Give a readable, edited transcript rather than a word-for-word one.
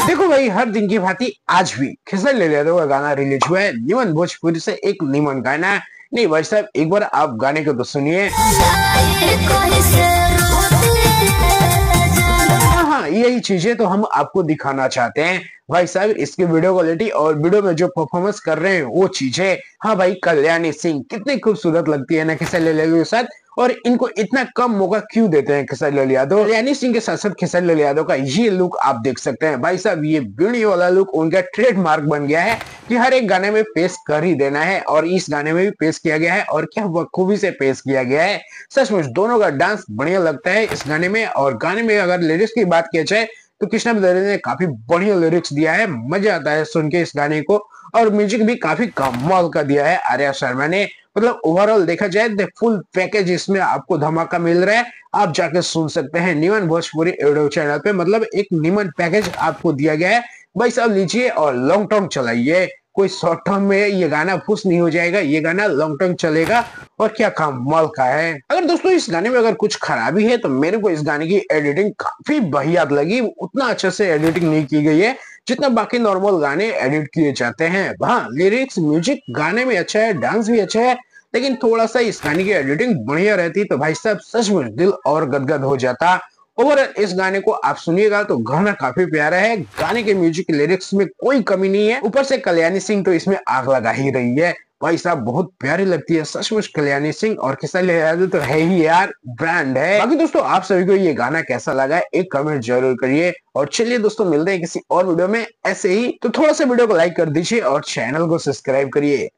देखो भाई, हर दिन की भांति आज भी खेसारी लाल यादव का गाना रिलीज हुआ है। निमन भोजपुरी से एक निमन गाना है। नहीं भाई साहब, एक बार आप गाने को तो सुनिए। हाँ, यही चीजें तो हम आपको दिखाना चाहते हैं भाई साहब। इसकी वीडियो क्वालिटी और वीडियो में जो परफॉर्मेंस कर रहे हैं वो चीजें, हाँ भाई, कल्याणी सिंह कितनी खूबसूरत लगती है ना खेसारी लाल यादव के साथ। और इनको इतना कम मौका क्यों देते हैं खेसारी लाल यादव? कल्याणी सिंह के साथ साथ खेसारी लाल यादव का ये लुक आप देख सकते हैं भाई साहब। ये बीड़ी वाला लुक उनका ट्रेडमार्क बन गया है कि हर एक गाने में पेश कर ही देना है, और इस गाने में भी पेश किया गया है। और क्या बखूबी से पेश किया गया है, सचमुच दोनों का डांस बढ़िया लगता है इस गाने में। और गाने में अगर लिरिक्स की बात की जाए तो कृष्णा बेदरे ने काफी बढ़िया लिरिक्स दिया है। मजा आता है सुन के इस गाने को। और म्यूजिक भी काफी कमाल का दिया है आर्या शर्मा ने। मतलब ओवरऑल देखा जाए तो फुल पैकेज इसमें आपको धमाका मिल रहा है। आप जाके सुन सकते हैं निमन भोजपुरी यूट्यूब चैनल पे। मतलब एक निमन पैकेज आपको दिया गया है भाई साहब। लीजिए और लॉन्ग टर्म चलाइए। कोई शॉर्ट टर्म में ये गाना खुश नहीं हो जाएगा, ये गाना लॉन्ग टर्म चलेगा। और क्या कमाल का है। अगर दोस्तों इस गाने में अगर कुछ खराबी है तो मेरे को इस गाने की एडिटिंग काफी बढ़िया लगी। उतना अच्छे से एडिटिंग नहीं की गई है जितना बाकी नॉर्मल गाने एडिट किए जाते हैं। हाँ, लिरिक्स म्यूजिक गाने में अच्छा है, डांस भी अच्छा है, लेकिन थोड़ा सा इस गाने की एडिटिंग बढ़िया रहती तो भाई साहब सचमुच दिल और गदगद हो जाता। ओवरऑल इस गाने को आप सुनिएगा तो गाना काफी प्यारा है। गाने के म्यूजिक लिरिक्स में कोई कमी नहीं है। ऊपर से कल्याणी सिंह तो इसमें आग लगा ही रही है भाई साहब। बहुत प्यारी लगती है सचमुच कल्याणी सिंह। और खेसारी लाल यादव तो है ही यार, ब्रांड है। बाकी दोस्तों आप सभी को ये गाना कैसा लगा एक कमेंट जरूर करिए। और चलिए दोस्तों, मिलते हैं किसी और वीडियो में ऐसे ही। तो थोड़ा सा वीडियो को लाइक कर दीजिए और चैनल को सब्सक्राइब करिए।